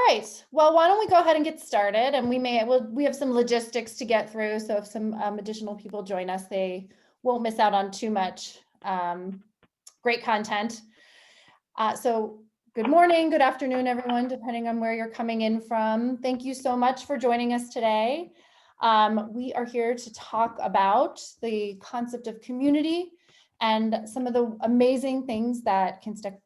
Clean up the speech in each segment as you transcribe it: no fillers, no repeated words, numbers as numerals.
right, well, why don't we go ahead and get started, and we have some logistics to get through, so if some additional people join us, they won't miss out on too much great content. So good morning, good afternoon, everyone, depending on where you're coming in from. Thank you so much for joining us today. We are here to talk about the concept of community and some of the amazing things that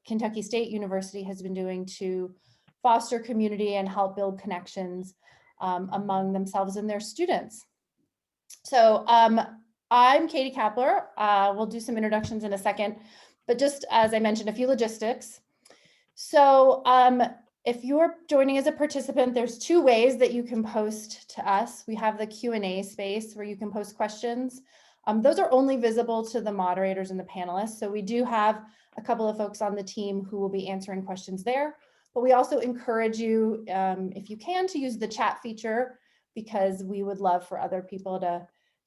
Kentucky State University has been doing to foster community and help build connections among themselves and their students. So I'm Katy Kappler. We'll do some introductions in a second, but just as I mentioned, a few logistics. So if you're joining as a participant, there's two ways that you can post to us. We have the Q&A space where you can post questions. Those are only visible to the moderators and the panelists. So we do have a couple of folks on the team who will be answering questions there. But we also encourage you, if you can, to use the chat feature, because we would love for other people to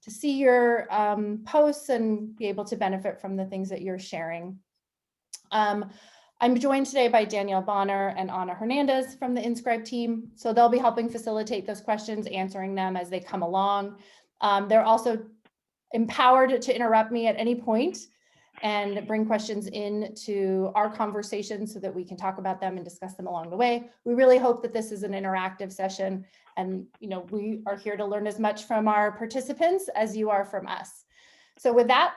see your posts and be able to benefit from the things that you're sharing. I'm joined today by Danielle Bonner and Anna Hernandez from the Inscribe team. So they'll be helping facilitate those questions, answering them as they come along. They're also empowered to interrupt me at any point and bring questions into our conversation so that we can talk about them and discuss them along the way. We really hope that this is an interactive session, and we are here to learn as much from our participants as you are from us. So with that,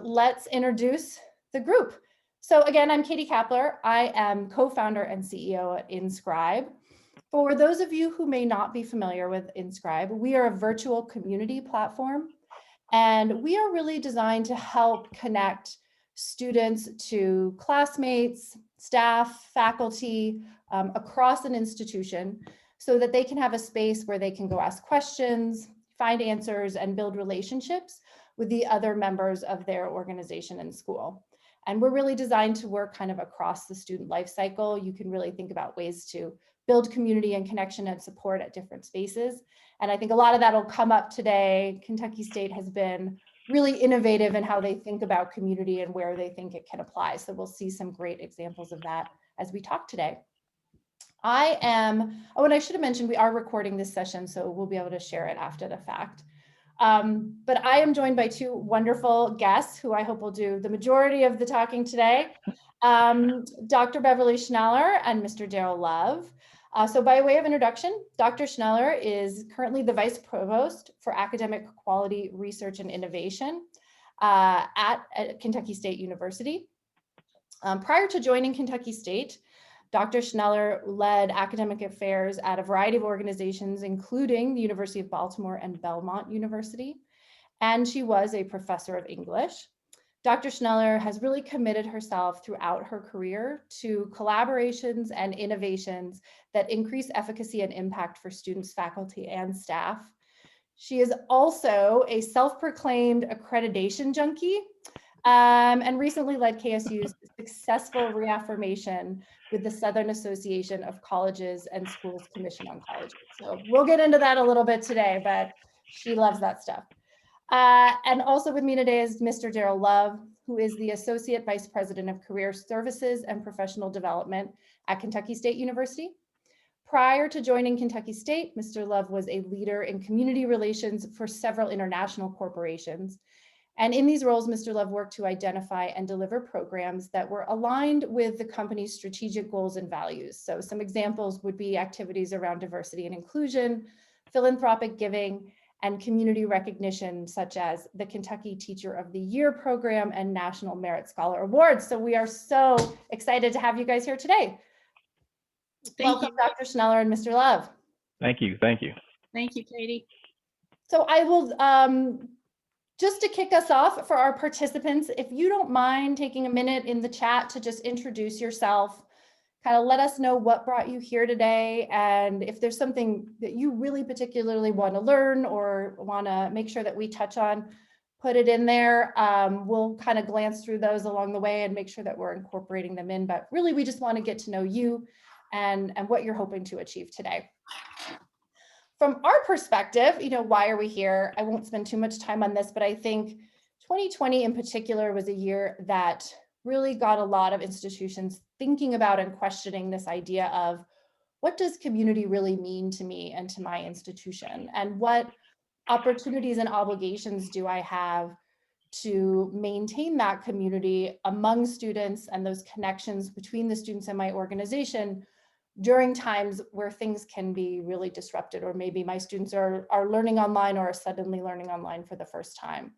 let's introduce the group. So again, I'm Katy Kappler. I am co-founder and CEO at Inscribe. For those of you who may not be familiar with Inscribe, we are a virtual community platform, and we are really designed to help connect students to classmates, staff, faculty across an institution so that they can have a space where they can go ask questions, find answers, and build relationships with the other members of their organization and school. And we're really designed to work kind of across the student life cycle. You can really think about ways to build community and connection and support at different spaces. And I think a lot of that will come up today. Kentucky State has been really innovative in how they think about community and where they think it can apply. So we'll see some great examples of that as we talk today. and I should have mentioned, we are recording this session, so we'll be able to share it after the fact. But I am joined by two wonderful guests who I hope will do the majority of the talking today. Dr. Beverly Schneller and Mr. Daryl Love. So by way of introduction, Dr. Schneller is currently the Vice Provost for Academic Quality Research and Innovation at Kentucky State University. Prior to joining Kentucky State, Dr. Schneller led academic affairs at a variety of organizations, including the University of Baltimore and Belmont University, and she was a professor of English. Dr. Schneller has really committed herself throughout her career to collaborations and innovations that increase efficacy and impact for students, faculty, and staff. She is also a self-proclaimed accreditation junkie, and recently led KSU's successful reaffirmation with the Southern Association of Colleges and Schools Commission on Colleges. So we'll get into that a little bit today, but she loves that stuff. And also with me today is Mr. Daryl Love, who is the Associate Vice President of Career Services and Professional Development at Kentucky State University. Prior to joining Kentucky State, Mr. Love was a leader in community relations for several international corporations. And in these roles, Mr. Love worked to identify and deliver programs that were aligned with the company's strategic goals and values. So some examples would be activities around diversity and inclusion, philanthropic giving, and community recognition, such as the Kentucky Teacher of the Year program and National Merit Scholar Awards. So we are so excited to have you guys here today. Welcome, Dr. Schneller and Mr. Love. Thank you. Thank you. Thank you, Katy. So I will, just to kick us off for our participants, if you don't mind taking a minute in the chat to just introduce yourself, kind of let us know what brought you here today, and if there's something that you really particularly want to learn or want to make sure that we touch on, put it in there. We'll kind of glance through those along the way and make sure that we're incorporating them in, but really we just want to get to know you and what you're hoping to achieve today. From our perspective, why are we here? I won't spend too much time on this, but I think 2020 in particular was a year that really got a lot of institutions thinking about and questioning this idea of what does community really mean to me and to my institution? And what opportunities and obligations do I have to maintain that community among students and those connections between the students and my organization during times where things can be really disrupted, or maybe my students are learning online or are suddenly learning online for the first time.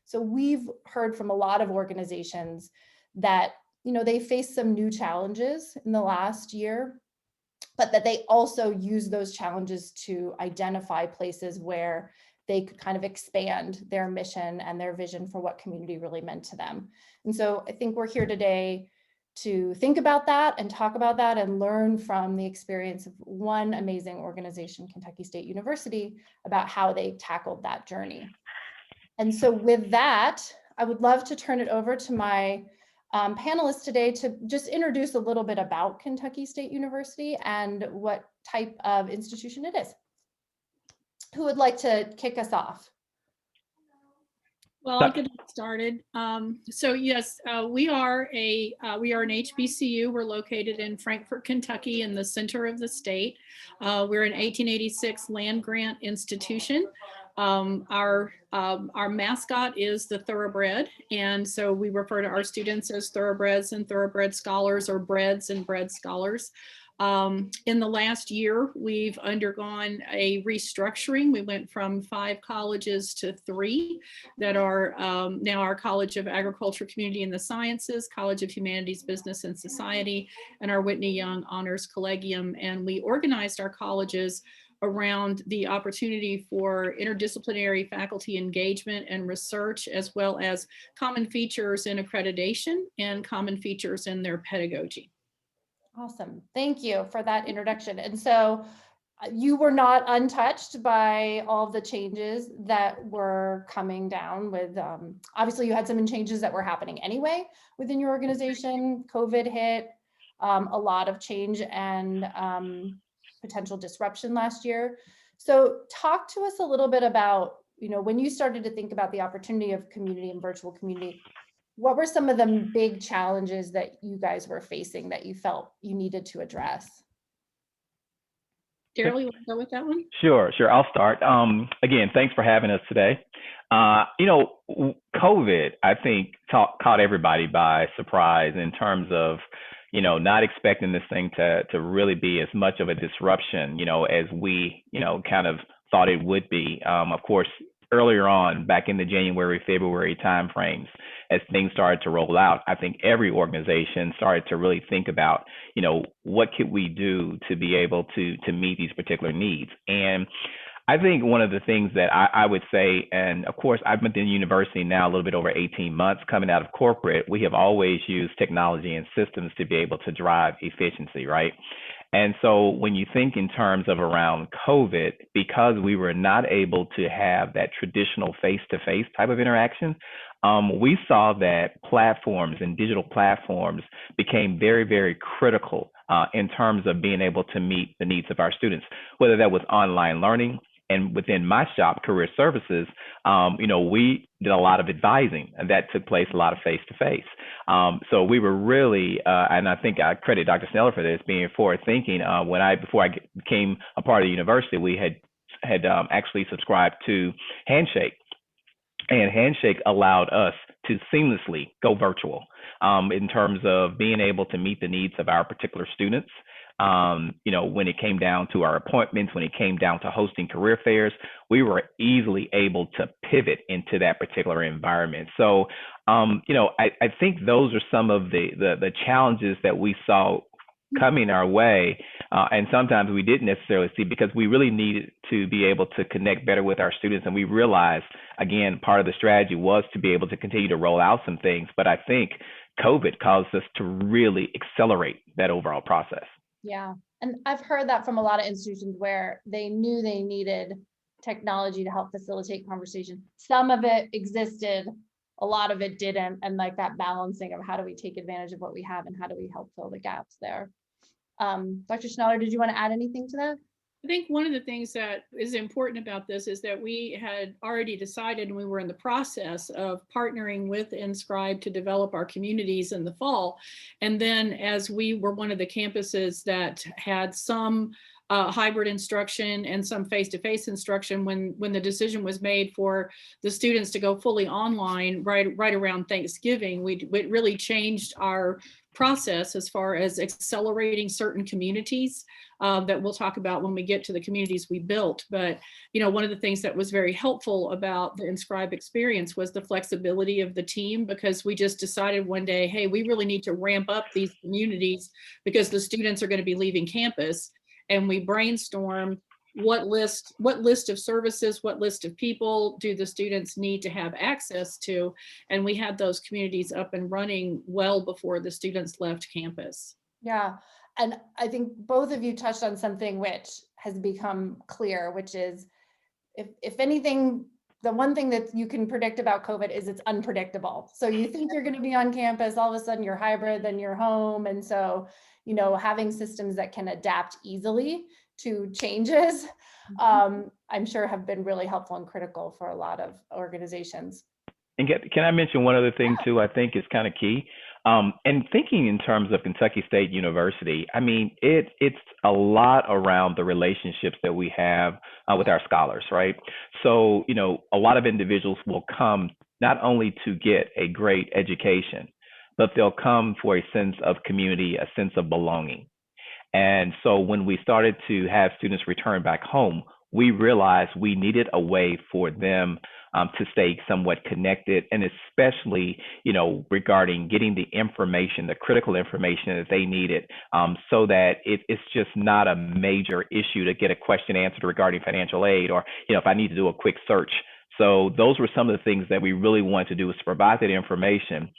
So we've heard from a lot of organizations that, you know, they face some new challenges in the last year, but that they also use those challenges to identify places where they could kind of expand their mission and their vision for what community really meant to them. And so I think we're here today to think about that and talk about that and learn from the experience of one amazing organization, Kentucky State University, about how they tackled that journey. And so with that, I would love to turn it over to my panelists today to just introduce a little bit about Kentucky State University and what type of institution it is. Who would like to kick us off? Well, I'll get started. So yes, we are an HBCU. We're located in Frankfort, Kentucky, in the center of the state. We're an 1886 land grant institution. Our mascot is the thoroughbred, and so we refer to our students as thoroughbreds and thoroughbred scholars, or breads and bread scholars. In the last year, we've undergone a restructuring. We went from 5 colleges to 3 that are now our College of Agriculture, Community and the Sciences, College of Humanities, Business and Society, and our Whitney Young Honors Collegium. And we organized our colleges around the opportunity for interdisciplinary faculty engagement and research, as well as common features in accreditation and common features in their pedagogy. Awesome. Thank you for that introduction. And so you were not untouched by all of the changes that were coming down with, obviously you had some changes that were happening anyway within your organization. COVID hit, a lot of change and potential disruption last year. So talk to us a little bit about, you know, when you started to think about the opportunity of community and virtual community, what were some of the big challenges that you guys were facing that you felt you needed to address? Daryl, you want to go with that one? Sure. I'll start. Again, thanks for having us today. You know, COVID, I think, caught everybody by surprise in terms of, you know, not expecting this thing to really be as much of a disruption, you know, as we, you know, kind of thought it would be. Of course, earlier on, back in the January, February timeframes, as things started to roll out, I think every organization started to really think about, you know, what could we do to be able to meet these particular needs. And I think one of the things that I would say, and of course, I've been in university now a little bit over 18 months, coming out of corporate, we have always used technology and systems to be able to drive efficiency, right? And so when you think in terms of around COVID, because we were not able to have that traditional face-to-face type of interaction, we saw that platforms and digital platforms became very, very critical in terms of being able to meet the needs of our students, whether that was online learning. And within my shop, Career Services, you know, we did a lot of advising, and that took place a lot of face-to-face. So we were really, and I think I credit Dr. Schneller for this, being forward thinking. Before I became a part of the university, we had actually subscribed to Handshake, and Handshake allowed us to seamlessly go virtual in terms of being able to meet the needs of our particular students. You know, when it came down to our appointments, when it came down to hosting career fairs, we were easily able to pivot into that particular environment. So, you know, I think those are some of the challenges that we saw coming our way. And sometimes we didn't necessarily see, because we really needed to be able to connect better with our students. And we realized, again, part of the strategy was to be able to continue to roll out some things. But I think COVID caused us to really accelerate that overall process. Yeah, and I've heard that from a lot of institutions where they knew they needed technology to help facilitate conversation. Some of it existed, a lot of it didn't, and like that balancing of how do we take advantage of what we have and how do we help fill the gaps there. Dr. Schneller, did you want to add anything to that? I think one of the things that is important about this is that we had already decided, and we were in the process of partnering with Inscribe to develop our communities in the fall. And then as we were one of the campuses that had some hybrid instruction and some face-to-face instruction, when the decision was made for the students to go fully online right around Thanksgiving, it really changed our process as far as accelerating certain communities that we'll talk about when we get to the communities we built. But, you know, one of the things that was very helpful about the Inscribe experience was the flexibility of the team, because we just decided one day, hey, we really need to ramp up these communities because the students are going to be leaving campus. And we brainstorm what list of services, what list of people do the students need to have access to? And we had those communities up and running well before the students left campus. Yeah. And I think both of you touched on something which has become clear, which is if anything, the one thing that you can predict about COVID is it's unpredictable. So you think you're going to be on campus, all of a sudden you're hybrid, then you're home. And so, you know, having systems that can adapt easily to changes, I'm sure have been really helpful and critical for a lot of organizations. And can I mention one other thing too? I think is kind of key. And thinking in terms of Kentucky State University, I mean, it's a lot around the relationships that we have with our scholars, right? So, you know, a lot of individuals will come not only to get a great education, but they'll come for a sense of community, a sense of belonging. And so when we started to have students return back home, we realized we needed a way for them to stay somewhat connected, and especially, you know, regarding getting the information, the critical information that they needed, so that it's just not a major issue to get a question answered regarding financial aid, or, you know, if I need to do a quick search. So those were some of the things that we really wanted to do, was to provide that information,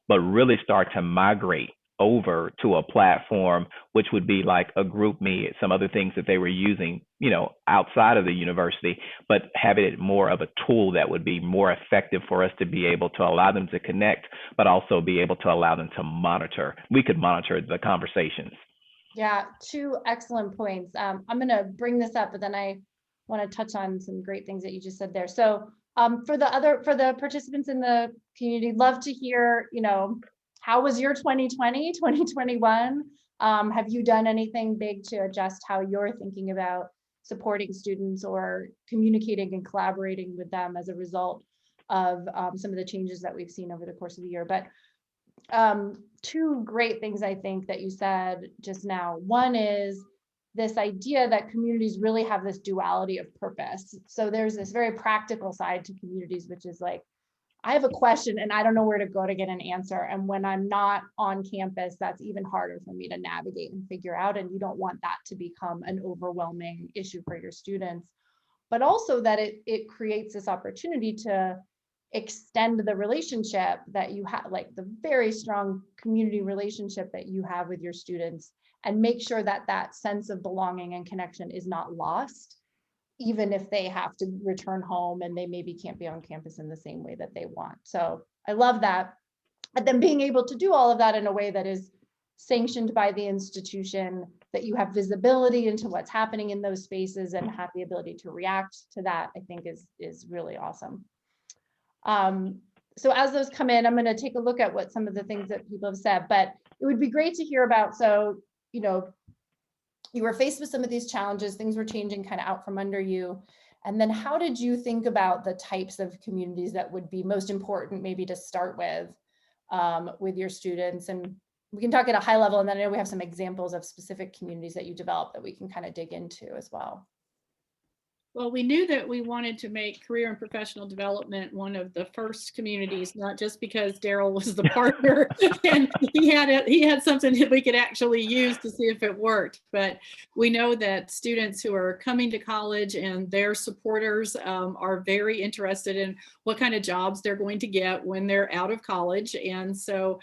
but really start to migrate over to a platform which would be like a group me, some other things that they were using, you know, outside of the university, but having it more of a tool that would be more effective for us to be able to allow them to connect, but also be able to allow them to monitor. We could monitor the conversations. Yeah, two excellent points. I'm going to bring this up, but then I want to touch on some great things that you just said there. So for the participants in the community, love to hear, you know, how was your 2020, 2021? Have you done anything big to adjust how you're thinking about supporting students or communicating and collaborating with them as a result of some of the changes that we've seen over the course of the year? But two great things I think that you said just now. One is this idea that communities really have this duality of purpose. So there's this very practical side to communities, which is like, I have a question and I don't know where to go to get an answer. And when I'm not on campus, that's even harder for me to navigate and figure out. And you don't want that to become an overwhelming issue for your students, but also that it creates this opportunity to extend the relationship that you have, like the very strong community relationship that you have with your students, and make sure that that sense of belonging and connection is not lost, even if they have to return home and they maybe can't be on campus in the same way that they want. So I love that. And then being able to do all of that in a way that is sanctioned by the institution, that you have visibility into what's happening in those spaces and have the ability to react to that, I think is really awesome. So as those come in, I'm going to take a look at what some of the things that people have said, but it would be great to hear about. So, you know, you were faced with some of these challenges, things were changing kind of out from under you. And then how did you think about the types of communities that would be most important maybe to start with your students? And we can talk at a high level, and then I know we have some examples of specific communities that you developed that we can kind of dig into as well. Well, we knew that we wanted to make career and professional development one of the first communities, not just because Daryl was the partner and he had something that we could actually use to see if it worked. But we know that students who are coming to college and their supporters are very interested in what kind of jobs they're going to get when they're out of college. And so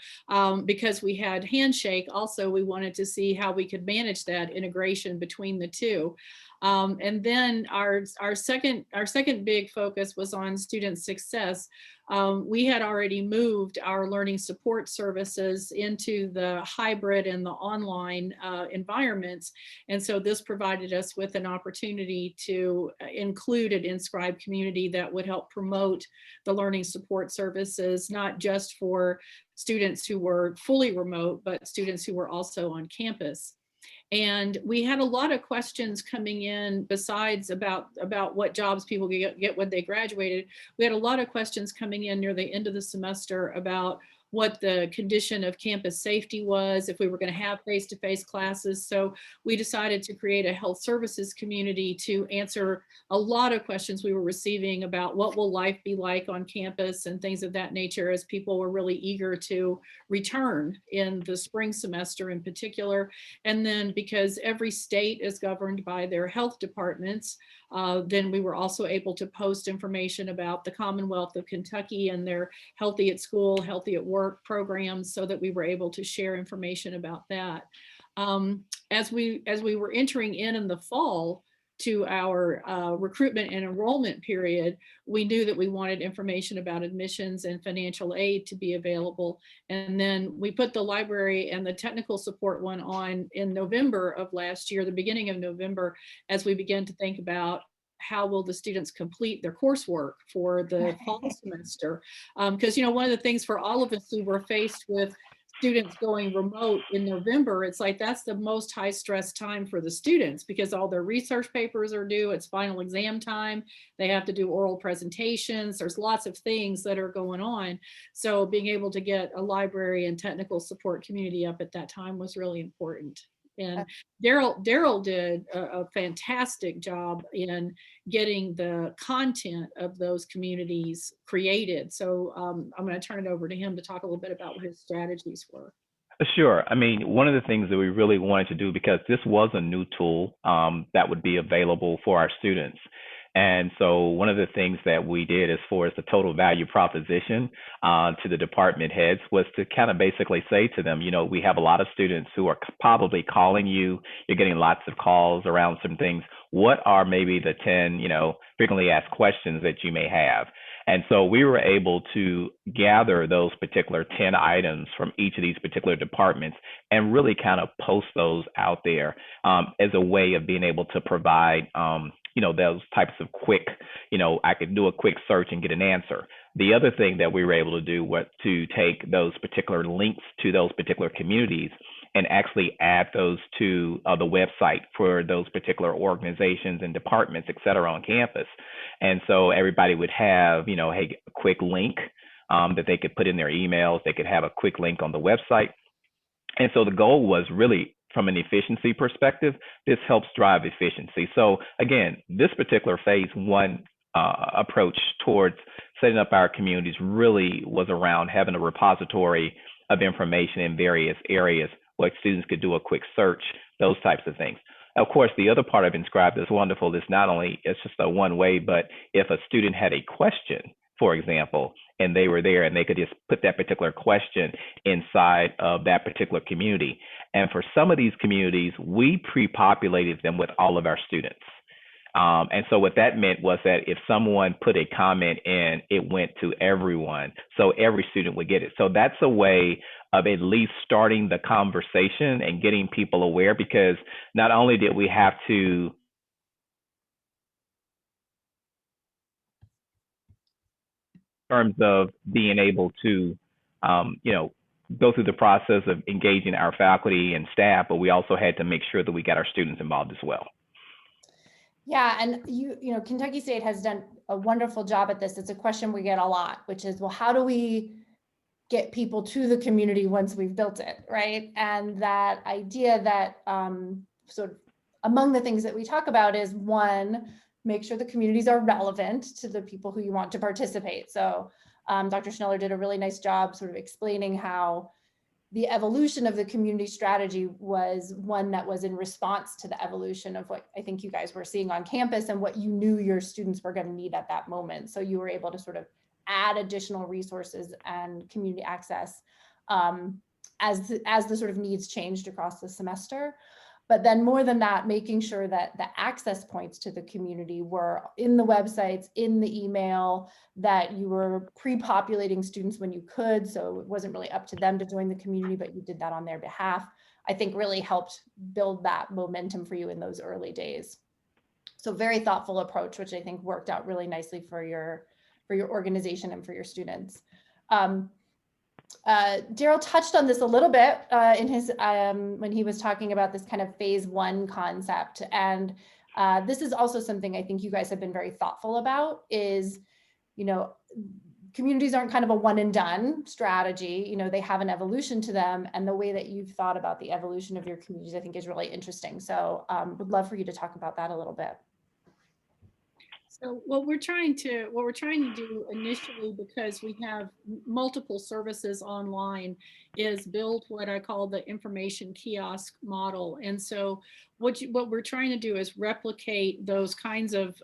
because we had Handshake, also we wanted to see how we could manage that integration between the two. And then our our second big focus was on student success. We had already moved our learning support services into the hybrid and the online environments. And so this provided us with an opportunity to include an Inscribe community that would help promote the learning support services, not just for students who were fully remote, but students who were also on campus. And we had a lot of questions coming in besides about what jobs people get when they graduated. We had a lot of questions coming in near the end of the semester about what the condition of campus safety was, if we were going to have face-to-face classes. So we decided to create a health services community to answer a lot of questions we were receiving about what will life be like on campus and things of that nature, as people were really eager to return in the spring semester in particular. And then because every state is governed by their health departments, then we were also able to post information about the Commonwealth of Kentucky and their Healthy at School, Healthy at Work programs, so that we were able to share information about that. As we were entering in the fall to our recruitment and enrollment period, we knew that we wanted information about admissions and financial aid to be available. And then we put the library and the technical support one on in November of last year, the beginning of November, as we began to think about how will the students complete their coursework for the fall semester. Because, you know, one of the things for all of us who were faced with students going remote in November, it's like that's the most high stress time for the students, because all their research papers are due, it's final exam time, they have to do oral presentations, there's lots of things that are going on. So being able to get a library and technical support community up at that time was really important. And Daryl did a fantastic job in getting the content of those communities created. So I'm going to turn it over to him to talk a little bit about what his strategies were. Sure. I mean, one of the things that we really wanted to do, because this was a new tool that would be available for our students. And so one of the things that we did as far as the total value proposition to the department heads was to kind of basically say to them, you know, we have a lot of students who are probably calling you. You're getting lots of calls around some things. What are maybe the 10, you know, frequently asked questions that you may have? And so we were able to gather those particular 10 items from each of these particular departments and really kind of post those out there as a way of being able to provide you know, those types of quick, you know, I could do a quick search and get an answer. The other thing that we were able to do was to take those particular links to those particular communities and actually add those to the website for those particular organizations and departments, et cetera, on campus. And so everybody would have, you know, a quick link that they could put in their emails. They could have a quick link on the website. And so the goal was really, from an efficiency perspective, this helps drive efficiency. So again, this particular phase one approach towards setting up our communities really was around having a repository of information in various areas where students could do a quick search, those types of things. Of course, the other part of Inscribe that's wonderful is not only it's just a one way, but if a student had a question, for example, and they were there and they could just put that particular question inside of that particular community. And for some of these communities, we pre-populated them with all of our students. And so what that meant was that if someone put a comment in, it went to everyone. So every student would get it. So that's a way of at least starting the conversation and getting people aware, because not only did we have to terms of being able to, you know, go through the process of engaging our faculty and staff, but we also had to make sure that we got our students involved as well. Yeah, and you know, Kentucky State has done a wonderful job at this. It's a question we get a lot, which is, well, how do we get people to the community once we've built it, right? And that idea that sort of among the things that we talk about is, one, make sure the communities are relevant to the people who you want to participate. So Dr. Schneller did a really nice job sort of explaining how the evolution of the community strategy was one that was in response to the evolution of what I think you guys were seeing on campus and what you knew your students were going to need at that moment. So you were able to sort of add additional resources and community access as the sort of needs changed across the semester. But then more than that, making sure that the access points to the community were in the websites, in the email, that you were pre-populating students when you could. So it wasn't really up to them to join the community, but you did that on their behalf. I think really helped build that momentum for you in those early days. So very thoughtful approach, which I think worked out really nicely for your organization and for your students. Daryl touched on this a little bit in his when he was talking about this kind of phase 1 concept. And this is also something I think you guys have been very thoughtful about is, you know, communities aren't kind of a one and done strategy. You know, they have an evolution to them, and the way that you've thought about the evolution of your communities, I think, is really interesting. So would love for you to talk about that a little bit. So what we're trying to do initially, because we have multiple services online, is build what I call the information kiosk model. And so what we're trying to do is replicate those kinds of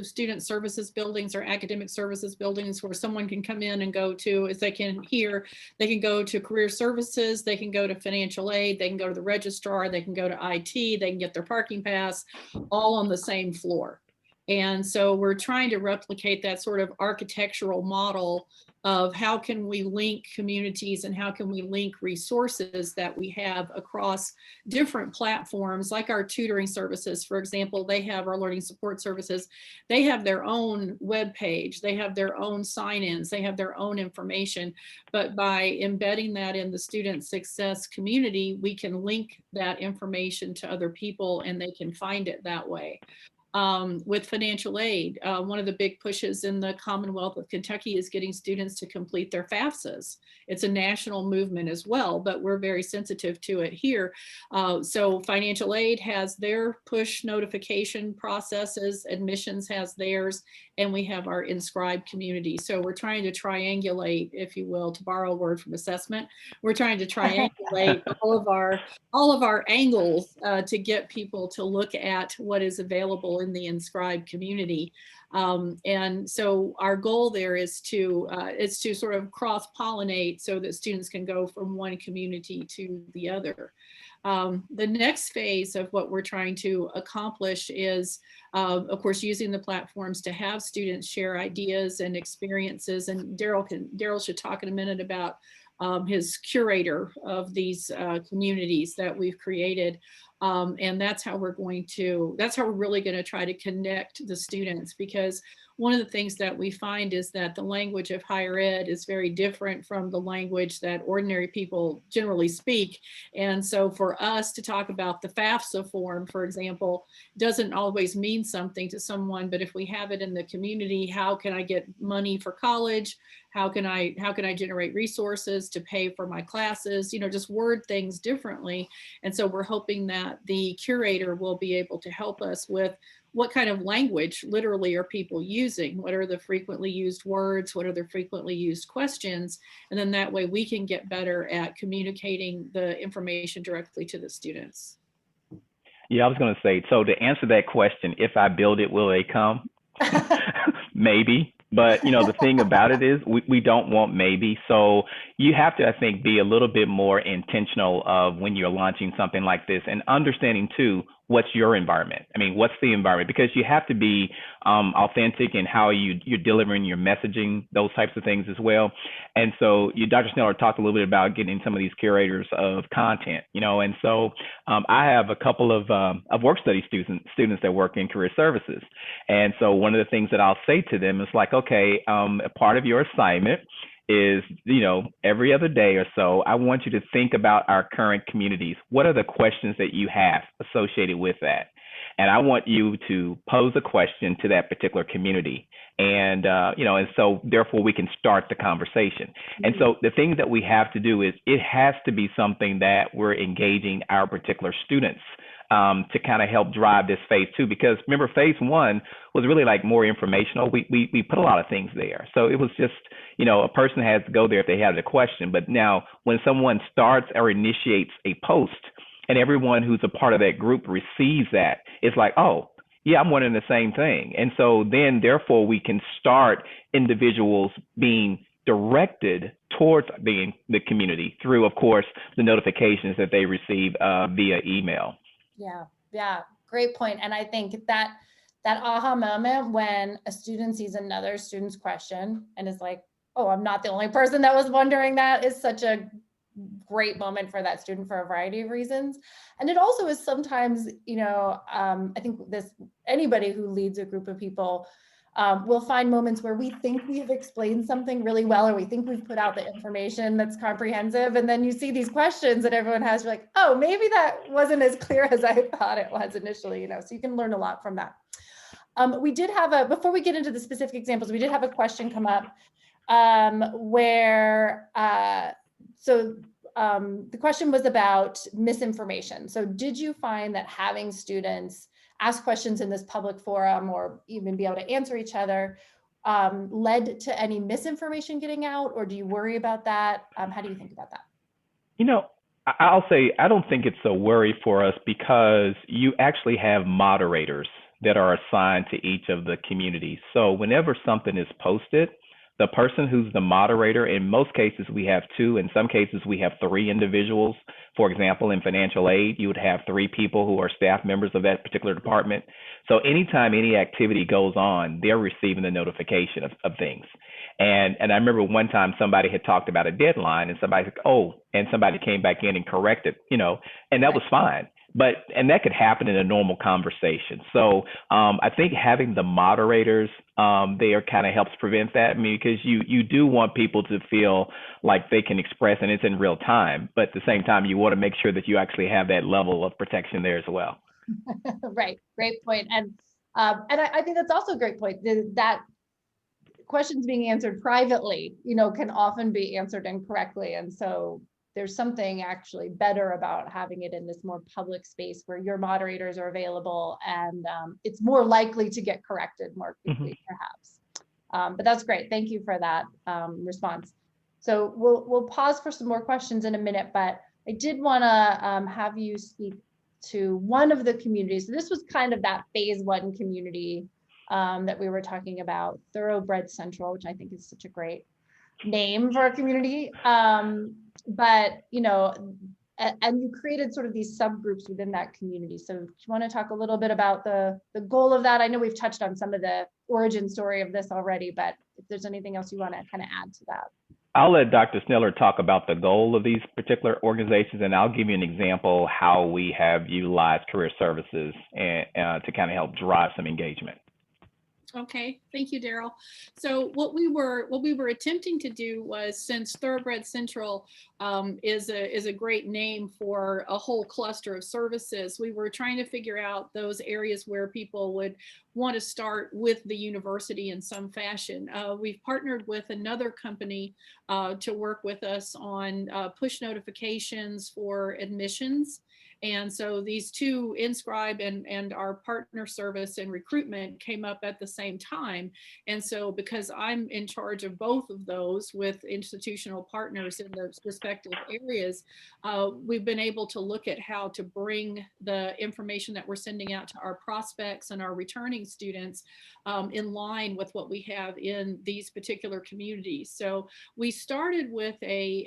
student services buildings or academic services buildings where someone can come in and go to, as they can here, they can go to career services, they can go to financial aid, they can go to the registrar, they can go to IT, they can get their parking pass, all on the same floor. And so we're trying to replicate that sort of architectural model of how can we link communities and how can we link resources that we have across different platforms, like our tutoring services. For example, they have our learning support services. They have their own web page, they have their own sign-ins, they have their own information. But by embedding that in the student success community, we can link that information to other people and they can find it that way. With financial aid, one of the big pushes in the Commonwealth of Kentucky is getting students to complete their FAFSAs. It's a national movement as well, but we're very sensitive to it here. So financial aid has their push notification processes, admissions has theirs, and we have our inscribed community. So we're trying to triangulate, if you will, to borrow a word from assessment, we're trying to triangulate all of our angles to get people to look at what is available in the inscribed community. And so our goal there is to sort of cross-pollinate so that students can go from one community to the other. The next phase of what we're trying to accomplish is, of course, using the platforms to have students share ideas and experiences. And Daryl should talk in a minute about his curator of these communities that we've created. And that's how we're really going to try to connect the students, because one of the things that we find is that the language of higher ed is very different from the language that ordinary people generally speak. And so for us to talk about the FAFSA form, for example, doesn't always mean something to someone, but if we have it in the community, how can I get money for college? How can I generate resources to pay for my classes? You know, just word things differently. And so we're hoping that the curator will be able to help us with what kind of language literally are people using? What are the frequently used words? What are the frequently used questions? And then that way we can get better at communicating the information directly to the students. Yeah, I was going to say, so to answer that question, if I build it, will they come? Maybe. But, you know, the thing about it is we don't want maybe. So you have to, I think, be a little bit more intentional of when you're launching something like this, and understanding, too, what's your environment? I mean, what's the environment? Because you have to be authentic in how you're delivering your messaging, those types of things as well. And so Dr. Schneller talked a little bit about getting some of these curators of content, you know, and so I have a couple of work study students that work in career services. And so one of the things that I'll say to them is like, okay, a part of your assignment is, you know, every other day or so, I want you to think about our current communities. What are the questions that you have associated with that? And I want you to pose a question to that particular community. And, you know, and so therefore we can start the conversation. And so the thing that we have to do is it has to be something that we're engaging our particular students to kind of help drive this phase 2, because remember, phase 1 was really like more informational. We put a lot of things there. So it was just, you know, a person has to go there if they had a question. But now when someone starts or initiates a post and everyone who's a part of that group receives that, it's like, oh, yeah, I'm wondering the same thing. And so then therefore we can start individuals being directed towards the community through, of course, the notifications that they receive via email. Yeah, great point. And I think that aha moment when a student sees another student's question and is like, oh, I'm not the only person that was wondering, that is such a great moment for that student for a variety of reasons. And it also is sometimes, I think anybody who leads a group of people will find moments where we think we have explained something really well, or we think we've put out the information that's comprehensive. And then you see these questions that everyone has, you're like, oh, maybe that wasn't as clear as I thought it was initially, so you can learn a lot from that. We did have before we get into the specific examples, we did have a question come up where, the question was about misinformation. So did you find that having students ask questions in this public forum, or even be able to answer each other, led to any misinformation getting out, or do you worry about that? How do you think about that? I'll say I don't think it's a worry for us, because you actually have moderators that are assigned to each of the communities. So whenever something is posted, the person who's the moderator, in most cases we have two, in some cases we have three individuals. For example, in financial aid, you would have three people who are staff members of that particular department. So anytime any activity goes on, they're receiving the notification of things. And I remember one time somebody had talked about a deadline, and somebody said, oh, and somebody came back in and corrected, and that was fine. And that could happen in a normal conversation. So I think having the moderators there kind of helps prevent that. I mean, because you do want people to feel like they can express, and it's in real time. But at the same time, you want to make sure that you actually have that level of protection there as well. Right. Great point. And I think that's also a great point, that questions being answered privately, can often be answered incorrectly. And so there's something actually better about having it in this more public space where your moderators are available, and it's more likely to get corrected more quickly, perhaps. But that's great. Thank you for that response. So we'll pause for some more questions in a minute, but I did want to have you speak to one of the communities. So this was kind of that phase one community that we were talking about, Thoroughbred Central, which I think is such a great name for a community. But, and you created sort of these subgroups within that community. So do you want to talk a little bit about the goal of that? I know we've touched on some of the origin story of this already, but if there's anything else you want to kind of add to that. I'll let Dr. Schneller talk about the goal of these particular organizations, and I'll give you an example how we have utilized career services and to kind of help drive some engagement. Okay, thank you, Daryl. So what we were attempting to do was, since Thoroughbred Central is a great name for a whole cluster of services, we were trying to figure out those areas where people would want to start with the university in some fashion. We've partnered with another company to work with us on push notifications for admissions. And so these two, Inscribe and our partner service and recruitment, came up at the same time. And so because I'm in charge of both of those with institutional partners in those respective areas, we've been able to look at how to bring the information that we're sending out to our prospects and our returning students in line with what we have in these particular communities. So we started with a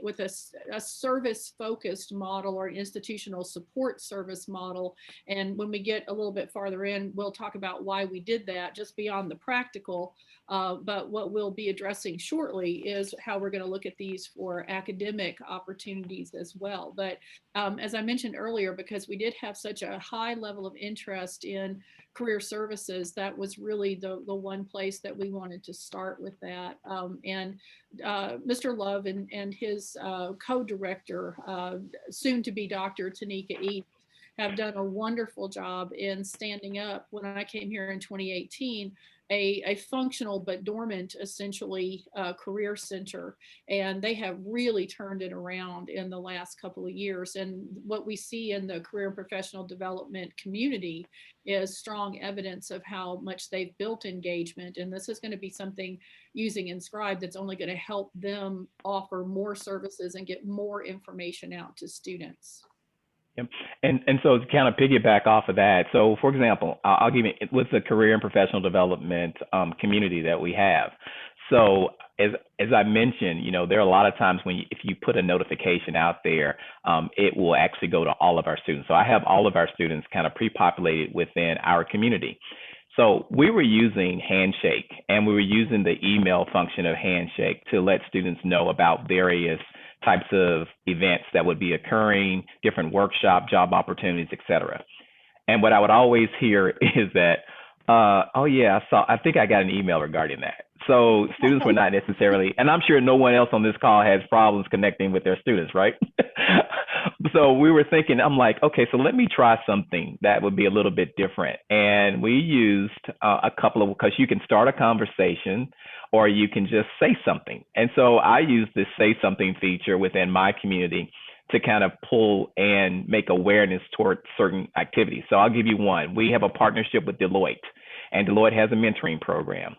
service focused model, or an institutional support service model. And when we get a little bit farther in, we'll talk about why we did that, just beyond the practical. But what we'll be addressing shortly is how we're going to look at these for academic opportunities as well. But as I mentioned earlier, because we did have such a high level of interest in career services, that was really the one place that we wanted to start with that. And Mr. Love and his co-director, soon to be Dr. Tanika East, have done a wonderful job in standing up, when I came here in 2018, a functional but dormant, essentially, career center. And they have really turned it around in the last couple of years. And what we see in the career and professional development community is strong evidence of how much they've built engagement. And this is going to be something, using Inscribe, that's only going to help them offer more services and get more information out to students. Yep. And so to kind of piggyback off of that, so for example, I'll give you with the career and professional development community that we have. So as I mentioned, there are a lot of times when if you put a notification out there, it will actually go to all of our students. So I have all of our students kind of pre-populated within our community. So we were using Handshake, and we were using the email function of Handshake to let students know about various types of events that would be occurring, different workshop, job opportunities, et cetera. And what I would always hear is that, oh yeah, I think I got an email regarding that. So students were not necessarily, and I'm sure no one else on this call has problems connecting with their students, right? So we were thinking, I'm like, okay, so let me try something that would be a little bit different. And we used a couple of, because you can start a conversation or you can just say something. And so I used this say something feature within my community to kind of pull and make awareness toward certain activities. So I'll give you one. We have a partnership with Deloitte, and Deloitte has a mentoring program.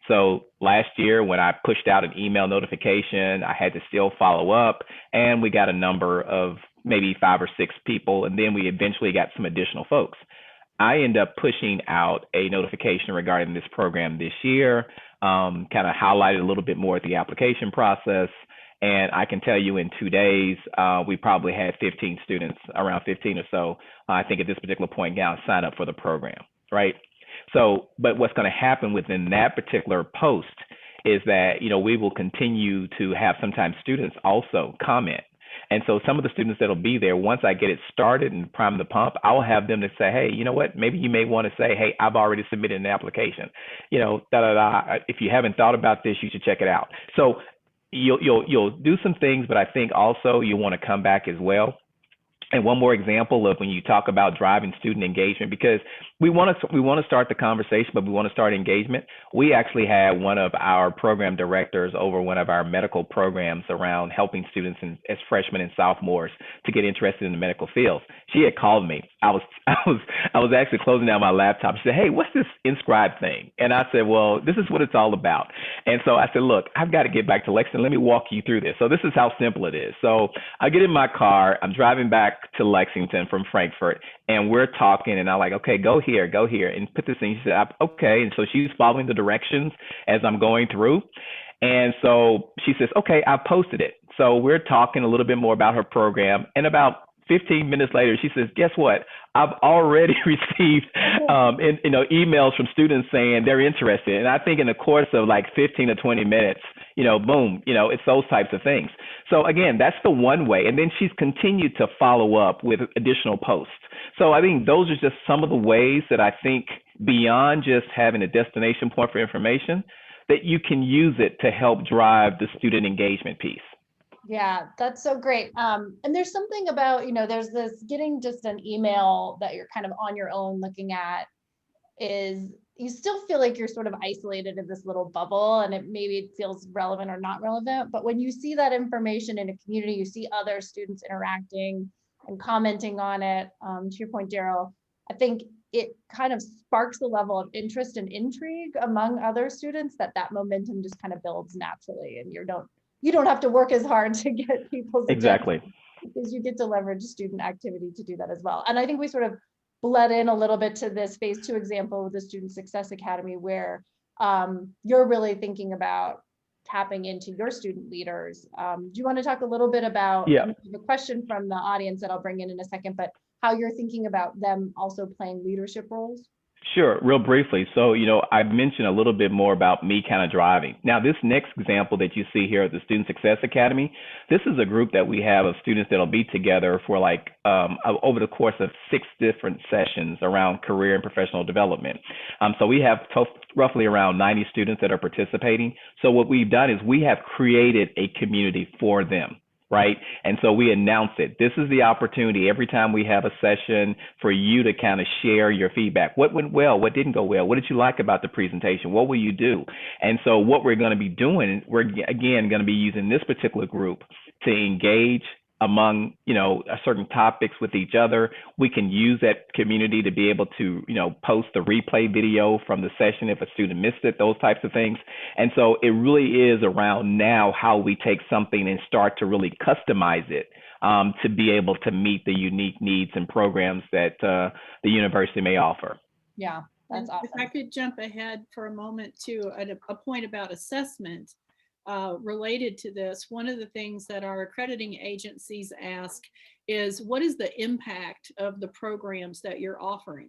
So last year when I pushed out an email notification, I had to still follow up, and we got a number of maybe 5 or 6 people, and then we eventually got some additional folks. I end up pushing out a notification regarding this program this year, kind of highlighted a little bit more at the application process. And I can tell you in 2 days, we probably had 15 students, around 15 or so, I think at this particular point now, sign up for the program, right? So, but what's going to happen within that particular post is that, we will continue to have sometimes students also comment. And so some of the students that'll be there, once I get it started and prime the pump, I'll have them to say, hey, you know what, maybe you may want to say, hey, I've already submitted an application, If you haven't thought about this, you should check it out. So you'll do some things, but I think also you want to come back as well. And one more example of when you talk about driving student engagement, because we want to start the conversation, but we want to start engagement. We actually had one of our program directors over one of our medical programs around helping students as freshmen and sophomores to get interested in the medical field. She had called me. I was actually closing down my laptop. She said, hey, what's this Inscribe thing? And I said, well, this is what it's all about. And so I said, look, I've got to get back to Lexington. Let me walk you through this. So this is how simple it is. So I get in my car. I'm driving back to Lexington from Frankfurt, and we're talking, and I'm like, okay, go here, and put this in. She said, okay. And so she's following the directions as I'm going through. And so she says, okay, I posted it. So we're talking a little bit more about her program. And about 15 minutes later, she says, guess what? I've already received emails from students saying they're interested. And I think in the course of like 15 to 20 minutes, boom, it's those types of things. So again, that's the one way. And then she's continued to follow up with additional posts. So I think those are just some of the ways that I think beyond just having a destination point for information, that you can use it to help drive the student engagement piece. Yeah, that's so great. And there's something about, there's this getting just an email that you're kind of on your own looking at is you still feel like you're sort of isolated in this little bubble, and maybe it feels relevant or not relevant. But when you see that information in a community, you see other students interacting and commenting on it, to your point, Daryl, I think it kind of sparks a level of interest and intrigue among other students that momentum just kind of builds naturally, and you don't have to work as hard to get people's Exactly attention, because you get to leverage student activity to do that as well. And I think we sort of bled in a little bit to this phase 2 example with the Student Success Academy, where you're really thinking about tapping into your student leaders. Do you want to talk a little bit about the question from the audience that I'll bring in a second, but how you're thinking about them also playing leadership roles? Sure, real briefly. So, I mentioned a little bit more about me kind of driving. Now, this next example that you see here at the Student Success Academy, this is a group that we have of students that'll be together for over the course of 6 different sessions around career and professional development. So we have roughly around 90 students that are participating. So what we've done is we have created a community for them. Right. And so we announce it. This is the opportunity every time we have a session for you to kind of share your feedback. What went well? What didn't go well? What did you like about the presentation? What will you do? And so what we're going to be doing, we're again going to be using this particular group to engage among, certain topics with each other. We can use that community to be able to, post the replay video from the session if a student missed it, those types of things. And so it really is around now how we take something and start to really customize it to be able to meet the unique needs and programs that the university may offer. Yeah. That's And if I awesome. could jump ahead for a moment to a point about assessment related to this, one of the things that our accrediting agencies ask is, what is the impact of the programs that you're offering?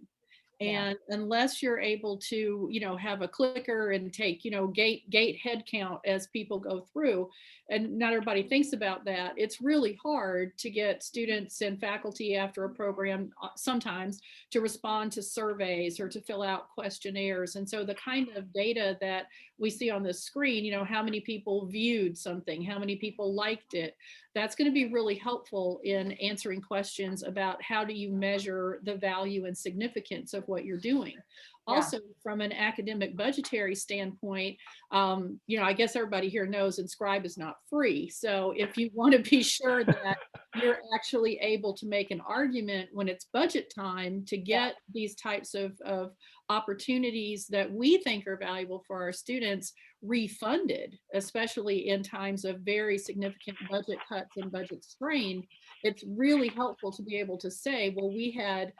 Yeah. And unless you're able to, have a clicker and take, gate head count as people go through, and not everybody thinks about that, it's really hard to get students and faculty after a program sometimes to respond to surveys or to fill out questionnaires. And so the kind of data that we see on the screen, how many people viewed something, how many people liked it, that's going to be really helpful in answering questions about how do you measure the value and significance of what you're doing. Yeah. Also, from an academic budgetary standpoint, I guess everybody here knows Inscribe is not free. So if you want to be sure that you're actually able to make an argument when it's budget time to get these types of opportunities that we think are valuable for our students refunded, especially in times of very significant budget cuts and budget strain, it's really helpful to be able to say, well, we had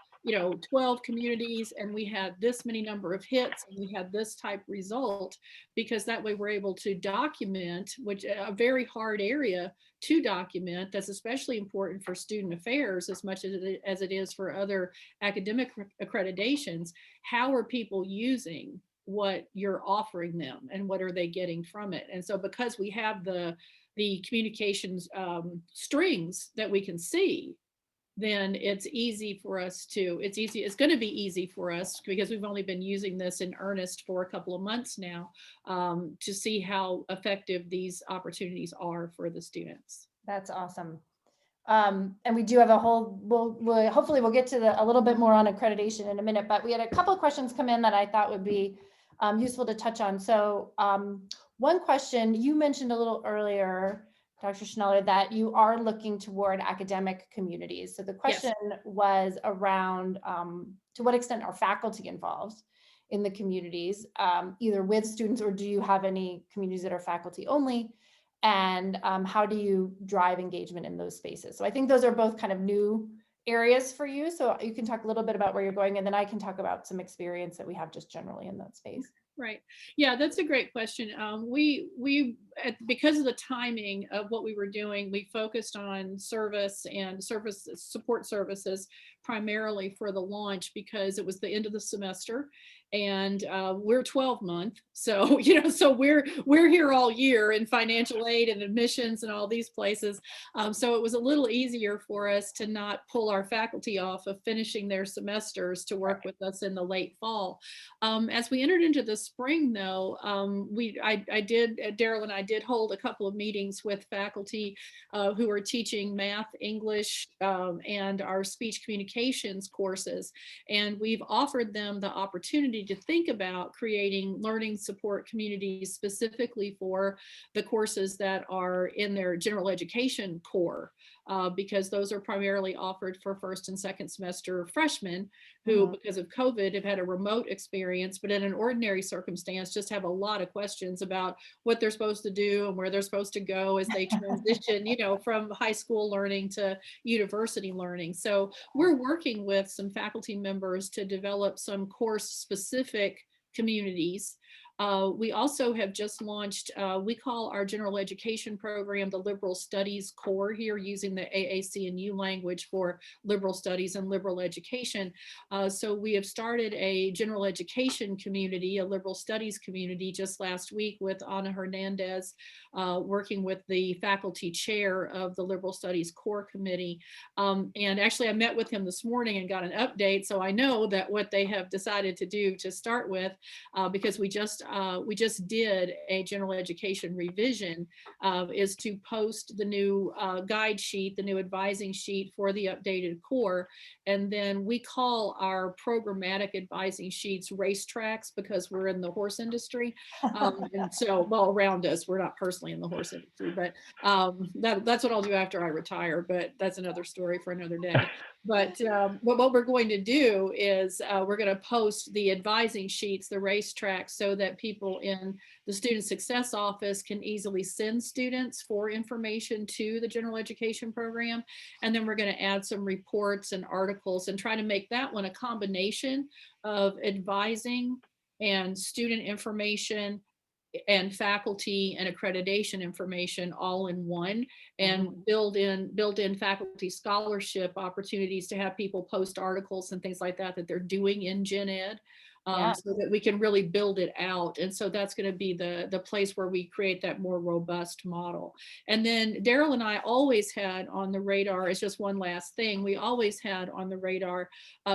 12 communities and we had this many number of hits and we had this type result, because that way we're able to document, which a very hard area to document, that's especially important for student affairs as much as it is for other academic accreditations. How are people using what you're offering them and what are they getting from it? And so because we have the communications strings that we can see, then it's easy for us to, it's going to be easy for us, because we've only been using this in earnest for a couple of months now, to see how effective these opportunities are for the students. That's awesome. And we do have a whole, we'll hopefully we'll get to a little bit more on accreditation in a minute, but we had a couple of questions come in that I thought would be useful to touch on. So one question you mentioned a little earlier, Dr. Schneller, that you are looking toward academic communities. So the question was around to what extent are faculty involved in the communities, either with students, or do you have any communities that are faculty only? And how do you drive engagement in those spaces? So I think those are both kind of new areas for you. So you can talk a little bit about where you're going, and then I can talk about some experience that we have just generally in that space. Right. Yeah, that's a great question. Because of the timing of what we were doing, we focused on service and support services primarily for the launch, because it was the end of the semester and we're 12-month. So, so we're here all year in financial aid and admissions and all these places. So it was a little easier for us to not pull our faculty off of finishing their semesters to work with us in the late fall. As we entered into the spring, though, Daryl and I did hold a couple of meetings with faculty who are teaching math, English, and our speech communications courses. And we've offered them the opportunity to think about creating learning support communities specifically for the courses that are in their general education core, because those are primarily offered for first and second semester freshmen who, because of COVID, have had a remote experience, but in an ordinary circumstance, just have a lot of questions about what they're supposed to do and where they're supposed to go as they transition, from high school learning to university learning. So we're working with some faculty members to develop some course specific communities. We also have just launched, we call our general education program the Liberal Studies Core here, using the AAC&U language for liberal studies and liberal education. So we have started a general education community, a liberal studies community, just last week with Ana Hernandez, working with the faculty chair of the Liberal Studies Core Committee. And actually I met with him this morning and got an update. So I know that what they have decided to do to start with, because we just did a general education revision, is to post the new guide sheet, the new advising sheet for the updated core. And then we call our programmatic advising sheets racetracks, because we're in the horse industry. And so, well, around us, we're not personally in the horse industry, but that's what I'll do after I retire, but that's another story for another day. But what we're going to do is we're going to post the advising sheets, the race tracks, so that people in the student success office can easily send students for information to the general education program. And then we're going to add some reports and articles and try to make that one a combination of advising and student information and faculty and accreditation information all in one, and build in faculty scholarship opportunities to have people post articles and things like that they're doing in gen ed, so that we can really build it out. And so that's going to be the place where we create that more robust model. And then Daryl and I always had on the radar, it's just one last thing, we always had on the radar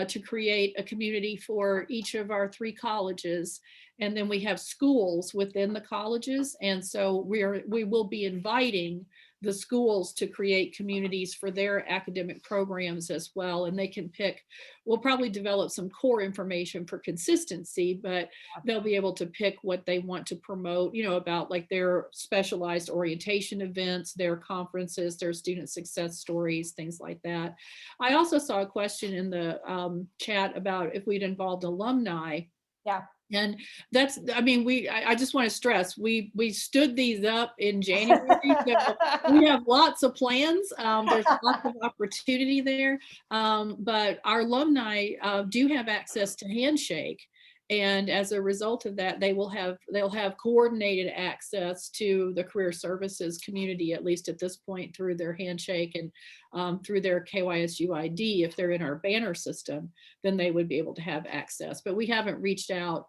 to create a community for each of our 3 colleges. And then we have schools within the colleges. And so we will be inviting the schools to create communities for their academic programs as well. And they can pick, we'll probably develop some core information for consistency, but they'll be able to pick what they want to promote, about like their specialized orientation events, their conferences, their student success stories, things like that. I also saw a question in the chat about if we'd involved alumni. Yeah. And that's, I just want to stress, we stood these up in January. So we have lots of plans. There's lots of opportunity there. But our alumni do have access to Handshake. And as a result of that, they'll have coordinated access to the career services community, at least at this point, through their Handshake and through their KYSU ID. If they're in our banner system, then they would be able to have access. But we haven't reached out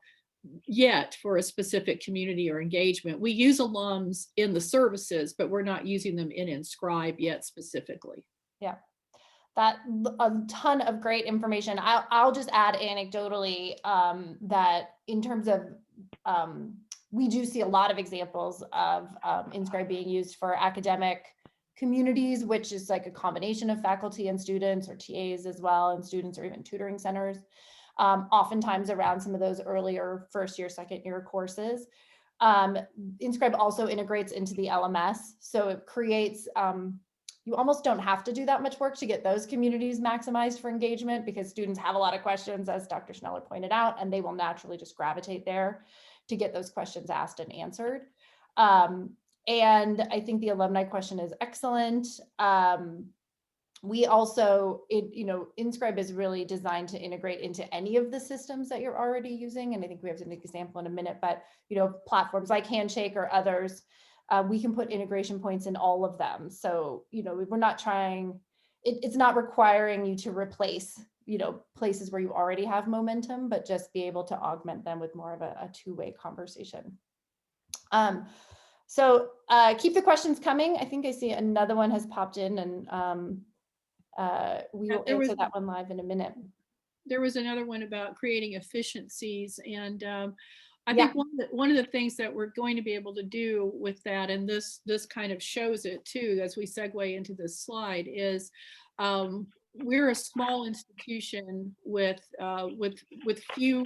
yet for a specific community or engagement. We use alums in the services, but we're not using them in Inscribe yet specifically. Yeah. That a ton of great information. I'll just add anecdotally that in terms of, we do see a lot of examples of Inscribe being used for academic communities, which is like a combination of faculty and students, or TAs as well, and students, or even tutoring centers, oftentimes around some of those earlier first year, second year courses. Inscribe also integrates into the LMS. So it creates, you almost don't have to do that much work to get those communities maximized for engagement, because students have a lot of questions, as Dr. Schneller pointed out, and they will naturally just gravitate there to get those questions asked and answered. And I think the alumni question is excellent. We also, Inscribe is really designed to integrate into any of the systems that you're already using. And I think we have an example in a minute, but, platforms like Handshake or others, we can put integration points in all of them. So, we're not trying, it's not requiring you to replace, places where you already have momentum, but just be able to augment them with more of a two-way conversation. So keep the questions coming. I think I see another one has popped in, and we will answer that one live in a minute. There was another one about creating efficiencies, and I think one of the things that we're going to be able to do with that, and this kind of shows it too as we segue into this slide, is we're a small institution with few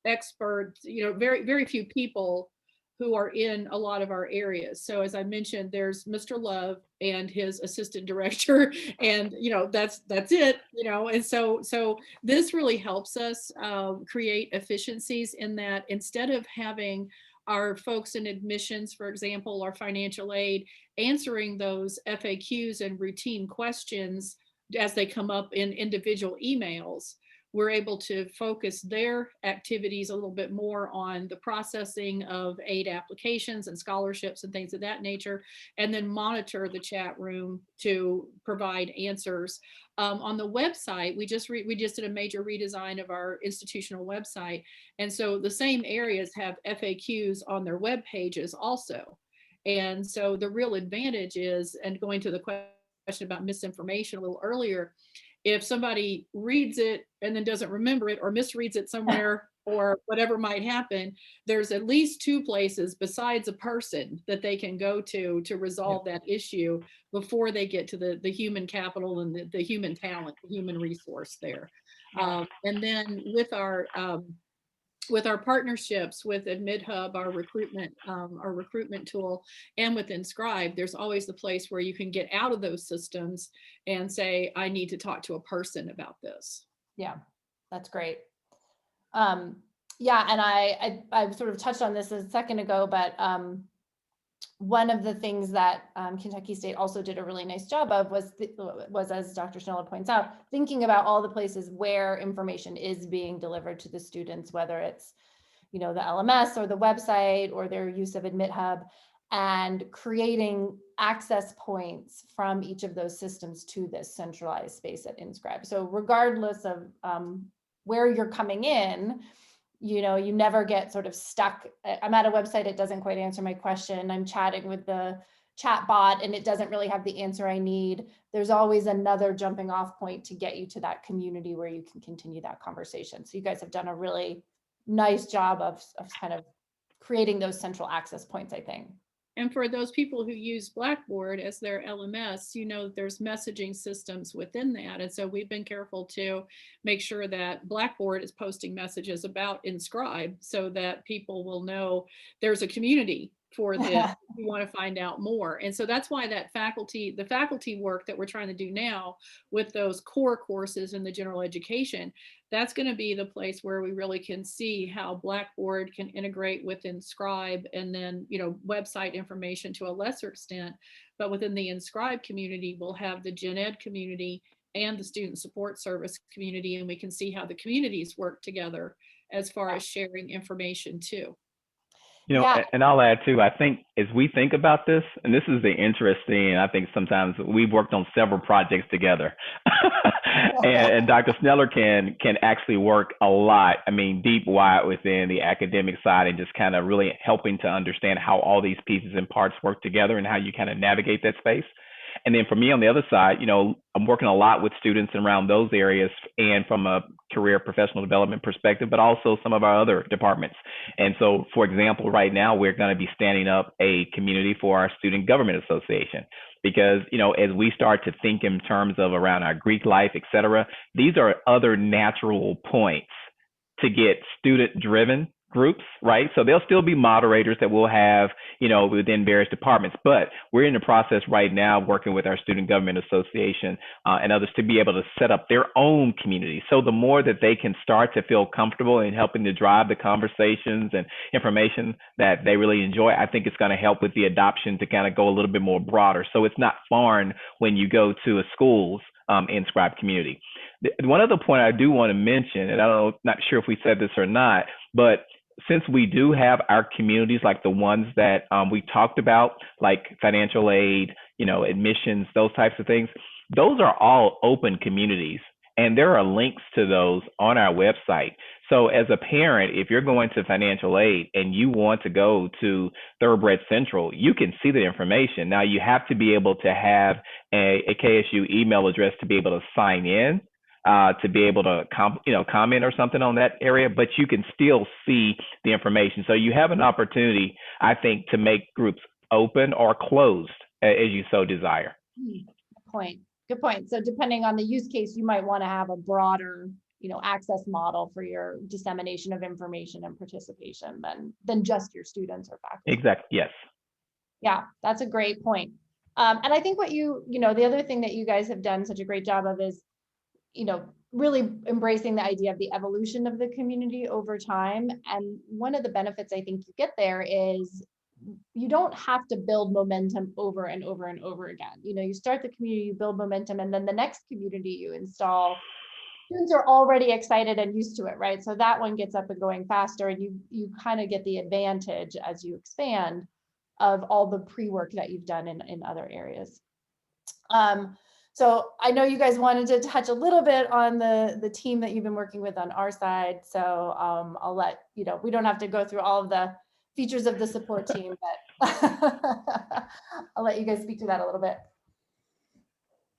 experts, very, very few people who are in a lot of our areas. So as I mentioned, there's Mr. Love and his assistant director, and that's it, and so this really helps us create efficiencies in that instead of having our folks in admissions, for example, or financial aid, answering those FAQs and routine questions as they come up in individual emails, we're able to focus their activities a little bit more on the processing of aid applications and scholarships and things of that nature, and then monitor the chat room to provide answers. On the website, we just did a major redesign of our institutional website. And so the same areas have FAQs on their web pages also. And so the real advantage is, and going to the question about misinformation a little earlier, if somebody reads it and then doesn't remember it or misreads it somewhere or whatever might happen, there's at least 2 places besides a person that they can go to resolve that issue before they get to the human capital and the human talent, the human resource there. And then with our with our partnerships with AdmitHub, our recruitment tool, and with Inscribe, there's always the place where you can get out of those systems and say, I need to talk to a person about this. Yeah, that's great. Yeah, and I sort of touched on this a second ago, but one of the things that Kentucky State also did a really nice job of was, as Dr. Schneller points out, thinking about all the places where information is being delivered to the students, whether it's, the LMS or the website or their use of AdmitHub, and creating access points from each of those systems to this centralized space at Inscribe. So regardless of where you're coming in, you never get sort of stuck. I'm at a website, it doesn't quite answer my question. I'm chatting with the chat bot and it doesn't really have the answer I need. There's always another jumping off point to get you to that community where you can continue that conversation. So you guys have done a really nice job of kind of creating those central access points, I think. And for those people who use Blackboard as their LMS, there's messaging systems within that. And so we've been careful to make sure that Blackboard is posting messages about Inscribe so that people will know there's a community for this if you want to find out more. And so that's why the faculty work that we're trying to do now with those core courses in the general education, that's going to be the place where we really can see how Blackboard can integrate with Inscribe, and then, website information to a lesser extent. But within the Inscribe community, we'll have the Gen Ed community and the student support service community, and we can see how the communities work together as far as sharing information too. And I'll add too, I think as we think about this, and this is the interesting, I think sometimes we've worked on several projects together and Dr. Schneller can actually work a lot, deep, wide within the academic side and just kind of really helping to understand how all these pieces and parts work together and how you kind of navigate that space. And then for me on the other side, I'm working a lot with students around those areas and from a career professional development perspective, but also some of our other departments. And so, for example, right now, we're going to be standing up a community for our Student Government Association. Because, as we start to think in terms of around our Greek life, et cetera, these are other natural points to get student-driven groups, right? So there'll still be moderators that we'll have, within various departments, but we're in the process right now working with our Student Government Association and others to be able to set up their own community. So the more that they can start to feel comfortable in helping to drive the conversations and information that they really enjoy, I think it's going to help with the adoption to kind of go a little bit more broader. So it's not foreign when you go to a school's Inscribe community. One other point I do want to mention, and not sure if we said this or not, but since we do have our communities like the ones that we talked about, like financial aid, admissions, those types of things, those are all open communities. And there are links to those on our website. So as a parent, if you're going to financial aid and you want to go to Thoroughbred Central, you can see the information. Now you have to be able to have a KSU email address to be able to sign in. To be able to comment or something on that area, but you can still see the information. So you have an opportunity, I think, to make groups open or closed as you so desire. Good point. So depending on the use case, you might want to have a broader, access model for your dissemination of information and participation than just your students or faculty. Exactly. Yes. Yeah, that's a great point. And I think what the other thing that you guys have done such a great job of is, really embracing the idea of the evolution of the community over time. And one of the benefits I think you get there is you don't have to build momentum over and over and over again. You start the community, you build momentum, and then the next community you install, students are already excited and used to it, right? So that one gets up and going faster, and you kind of get the advantage as you expand of all the pre-work that you've done in other areas. So I know you guys wanted to touch a little bit on the team that you've been working with on our side. So I'll let, we don't have to go through all of the features of the support team, but I'll let you guys speak to that a little bit.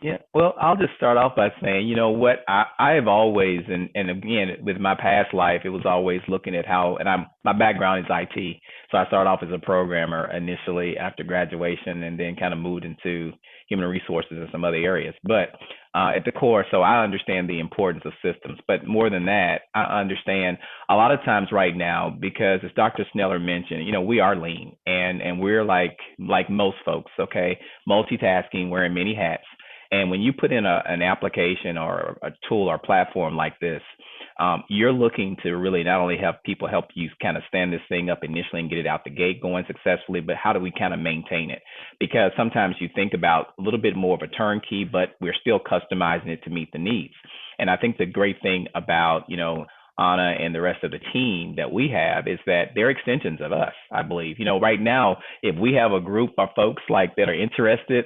Yeah, well, I'll just start off by saying, what I have always, and again, with my past life, it was always looking at how, and my background is IT. So I started off as a programmer initially after graduation and then kind of moved into, human resources and some other areas. But at the core, so I understand the importance of systems. But more than that, I understand a lot of times right now, because as Dr. Schneller mentioned, we are lean and we're like most folks, okay, multitasking, wearing many hats. And when you put in an application or a tool or platform like this, you're looking to really not only have people help you kind of stand this thing up initially and get it out the gate going successfully, but how do we kind of maintain it? Because sometimes you think about a little bit more of a turnkey, but we're still customizing it to meet the needs. And I think the great thing about, Anna and the rest of the team that we have is that they're extensions of us, I believe. Right now, if we have a group of folks like that are interested,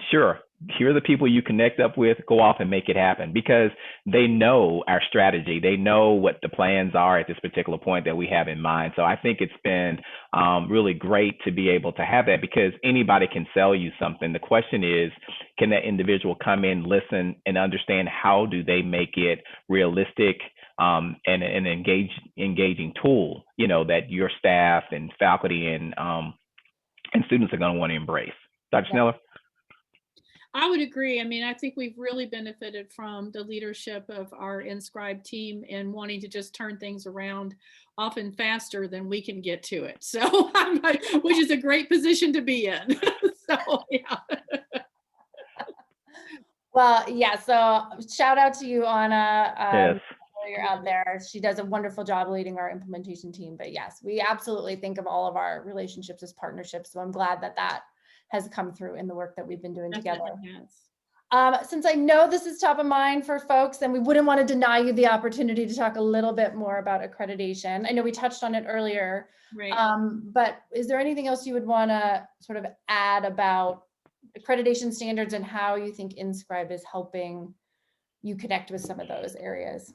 sure, here are the people you connect up with, go off and make it happen, because they know our strategy. They know what the plans are at this particular point that we have in mind. So I think it's been really great to be able to have that, because anybody can sell you something. The question is, can that individual come in, listen, and understand how do they make it realistic and an engaging tool, that your staff and faculty and students are going to want to embrace. Dr. Schneller? I would agree. I mean, I think we've really benefited from the leadership of our Inscribe team in wanting to just turn things around often faster than we can get to it. So, which is a great position to be in. So, yeah. Well, yeah. So shout out to you, Anna. Yes. You're out there. She does a wonderful job leading our implementation team. But yes, we absolutely think of all of our relationships as partnerships. So I'm glad that has come through in the work that we've been doing together. Since I know this is top of mind for folks, and we wouldn't want to deny you the opportunity to talk a little bit more about accreditation. I know we touched on it earlier, right. But is there anything else you would want to sort of add about accreditation standards and how you think Inscribe is helping you connect with some of those areas?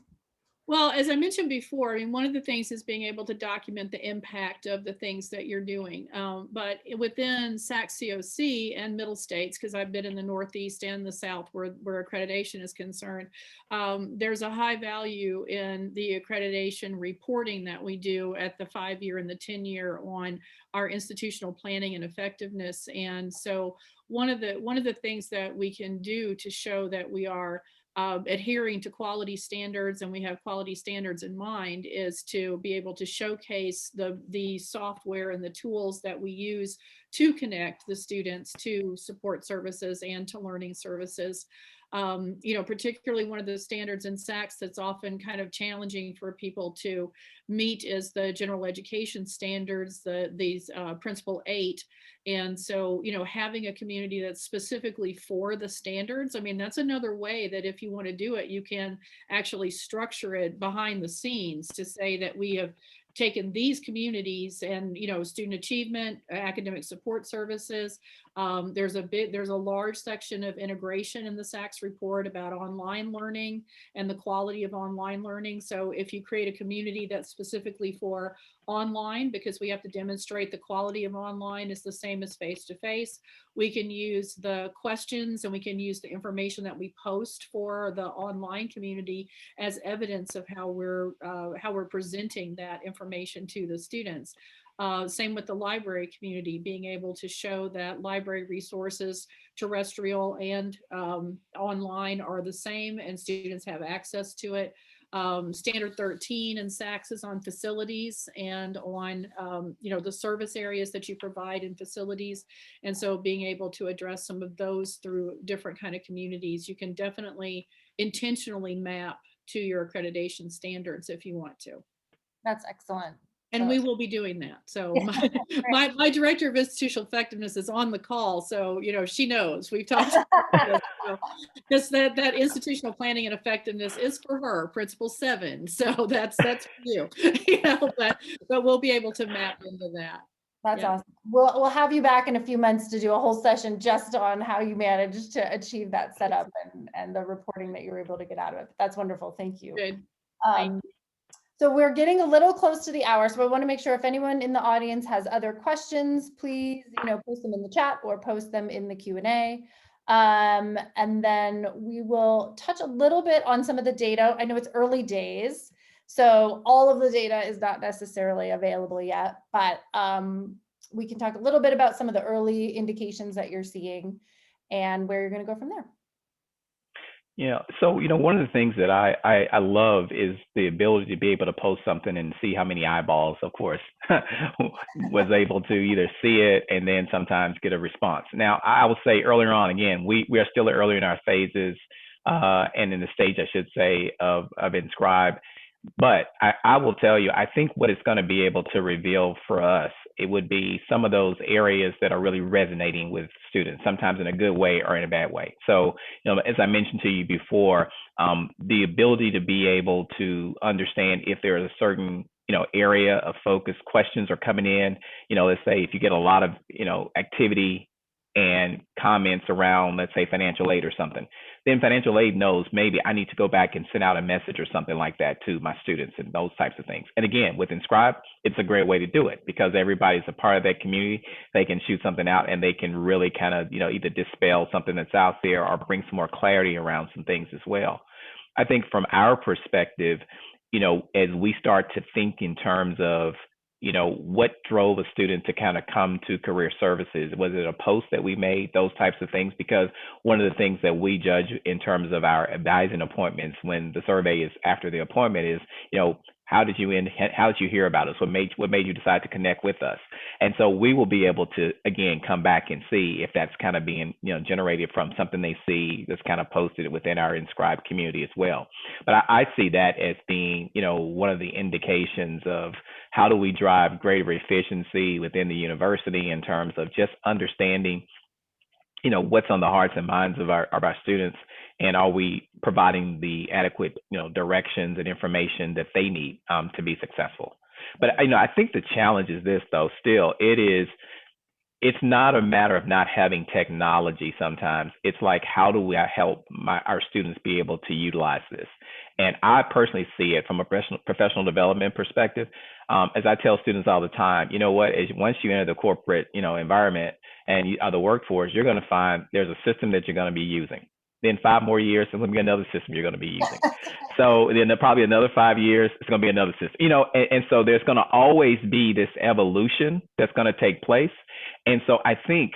Well, as I mentioned before, I mean, one of the things is being able to document the impact of the things that you're doing. But within SACS COC and Middle States, because I've been in the Northeast and the South where accreditation is concerned, there's a high value in the accreditation reporting that we do at the 5-year and the 10-year on our institutional planning and effectiveness. And so one of the things that we can do to show that we are adhering to quality standards and we have quality standards in mind is to be able to showcase the software and the tools that we use to connect the students to support services and to learning services. Particularly one of the standards in SACS that's often kind of challenging for people to meet is the general education standards, these Principle 8. And so, having a community that's specifically for the standards, I mean, that's another way that if you want to do it, you can actually structure it behind the scenes to say that we have taken these communities and, student achievement, academic support services. There's a large section of integration in the SACS report about online learning and the quality of online learning. So if you create a community that's specifically for online, because we have to demonstrate the quality of online is the same as face-to-face, we can use the questions and we can use the information that we post for the online community as evidence of how we're presenting that information to the students. Same with the library community, being able to show that library resources, terrestrial and online, are the same and students have access to it. Standard 13 and SACS is on facilities and on the service areas that you provide in facilities. And so being able to address some of those through different kind of communities, you can definitely intentionally map to your accreditation standards if you want to. That's excellent. And we will be doing that. So my director of institutional effectiveness is on the call. So, she knows we've talked about this, that institutional planning and effectiveness is for her, Principle 7. So that's for you, but we'll be able to map into that. That's awesome. We'll have you back in a few months to do a whole session just on how you managed to achieve that setup and the reporting that you were able to get out of it. That's wonderful. Thank you. Good. So we're getting a little close to the hour, so I want to make sure if anyone in the audience has other questions, please, post them in the chat or post them in the Q&A. And then we will touch a little bit on some of the data. I know it's early days, so all of the data is not necessarily available yet, but we can talk a little bit about some of the early indications that you're seeing. and where you're going to go from there. Yeah. So, one of the things that I love is the ability to be able to post something and see how many eyeballs, of course, was able to either see it and then sometimes get a response. Now, I will say earlier on, again, we are still early in our phases, and in the stage, I should say, of Inscribe. But I will tell you, I think what it's going to be able to reveal for us, it would be some of those areas that are really resonating with students, sometimes in a good way or in a bad way. So, as I mentioned to you before, the ability to be able to understand if there is a certain, area of focus, questions are coming in, let's say if you get a lot of, activity and comments around, let's say, financial aid or something, then financial aid knows maybe I need to go back and send out a message or something like that to my students and those types of things. And again, with Inscribe, it's a great way to do it because everybody's a part of that community. They can shoot something out and they can really kind of, either dispel something that's out there or bring some more clarity around some things as well. I think from our perspective, as we start to think in terms of, what drove a student to kind of come to career services? Was it a post that we made, those types of things? Because one of the things that we judge in terms of our advising appointments when the survey is after the appointment is, how did you hear about us? What made you decide to connect with us? And so we will be able to, again, come back and see if that's kind of being, generated from something they see that's kind of posted within our Inscribed community as well. But I see that as being, one of the indications of how do we drive greater efficiency within the university in terms of just understanding, what's on the hearts and minds of our students, and are we providing the adequate, directions and information that they need to be successful. But I think the challenge is this, though. Still, it's not a matter of not having technology. Sometimes it's like, how do we help our students be able to utilize this? And I personally see it from a professional development perspective. As I tell students all the time, once you enter the corporate, environment and the workforce, you're going to find there's a system that you're going to be using. Then 5 more years, there's going to be another system you're going to be using. So then probably another 5 years, it's going to be another system. And so there's going to always be this evolution that's going to take place. And so I think,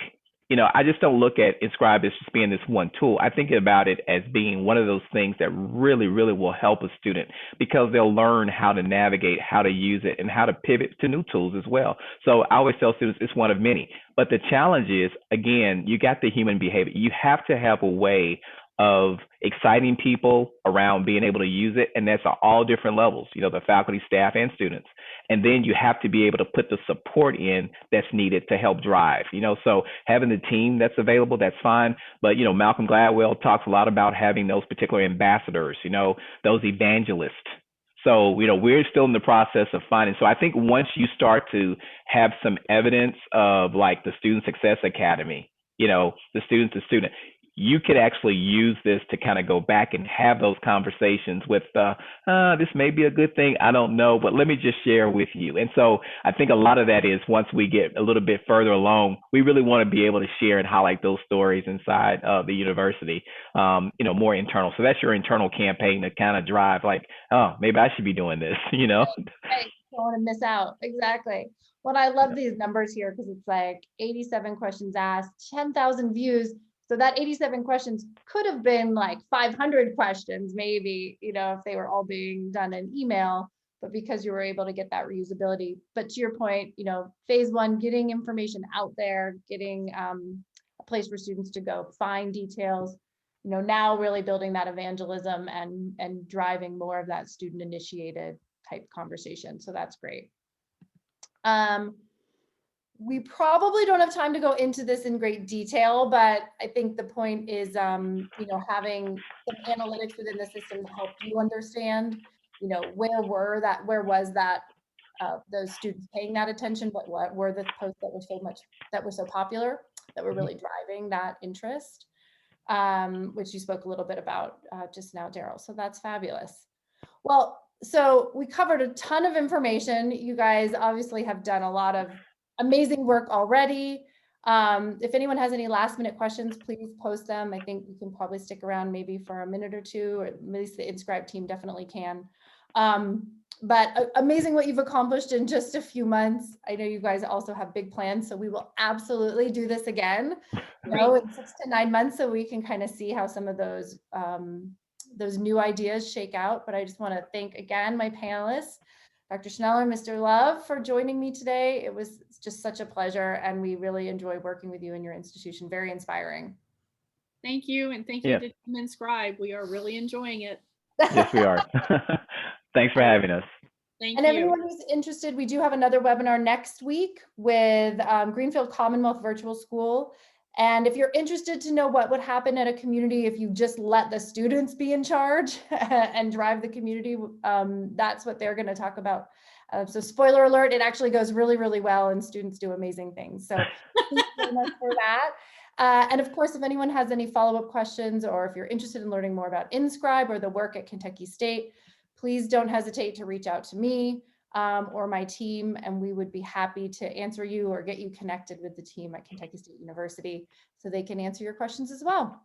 I just don't look at Inscribe as just being this one tool. I think about it as being one of those things that really, really will help a student because they'll learn how to navigate, how to use it, and how to pivot to new tools as well. So I always tell students it's one of many. But the challenge is, again, you got the human behavior. You have to have a way of exciting people around being able to use it. And that's at all different levels, the faculty, staff, and students. And then you have to be able to put the support in that's needed to help drive, so having the team that's available, that's fine. But, Malcolm Gladwell talks a lot about having those particular ambassadors, those evangelists. So, we're still in the process of finding. So I think once you start to have some evidence of like the Student Success Academy, the student to student, you could actually use this to kind of go back and have those conversations with, this may be a good thing. I don't know, but let me just share with you. And so I think a lot of that is once we get a little bit further along, we really want to be able to share and highlight those stories inside of the university, more internal. So that's your internal campaign to kind of drive like, oh, maybe I should be doing this, Right. Don't want to miss out. Exactly. Well, I love these numbers here because it's like 87 questions asked, 10,000 views. So that 87 questions could have been like 500 questions, maybe, if they were all being done in email, but because you were able to get that reusability. But to your point, phase 1, getting information out there, getting a place for students to go find details, now really building that evangelism and driving more of that student initiated type conversation. So that's great. We probably don't have time to go into this in great detail, but I think the point is, having some analytics within the system to help you understand, where was that, those students paying that attention, but what were the posts that were so popular, that were really driving that interest, which you spoke a little bit about just now, Daryl. So that's fabulous. Well, so we covered a ton of information. You guys obviously have done a lot of amazing work already. If anyone has any last minute questions, please post them. I think you can probably stick around maybe for a minute or two, or at least the Inscribe team definitely can. but amazing what you've accomplished in just a few months. I know you guys also have big plans, so we will absolutely do this again, you know, in 6 to 9 months, so we can kind of see how some of those new ideas shake out. But I just want to thank again my panelists, Dr. Schneller, Mr. Love, for joining me today. It was just such a pleasure, and we really enjoy working with you in your institution. Very inspiring. Thank you, and thank you to Team Inscribe. We are really enjoying it. Yes, we are. Thanks for having us. Thank And you. everyone who's interested, we do have another webinar next week with Greenfield Commonwealth Virtual School. And if you're interested to know what would happen at a community if you just let the students be in charge and drive the community, that's what they're going to talk about. So spoiler alert, it actually goes really, really well, and students do amazing things. So please join us for that. And of course, if anyone has any follow-up questions, or if you're interested in learning more about Inscribe or the work at Kentucky State, please don't hesitate to reach out to me or my team, and we would be happy to answer you or get you connected with the team at Kentucky State University so they can answer your questions as well.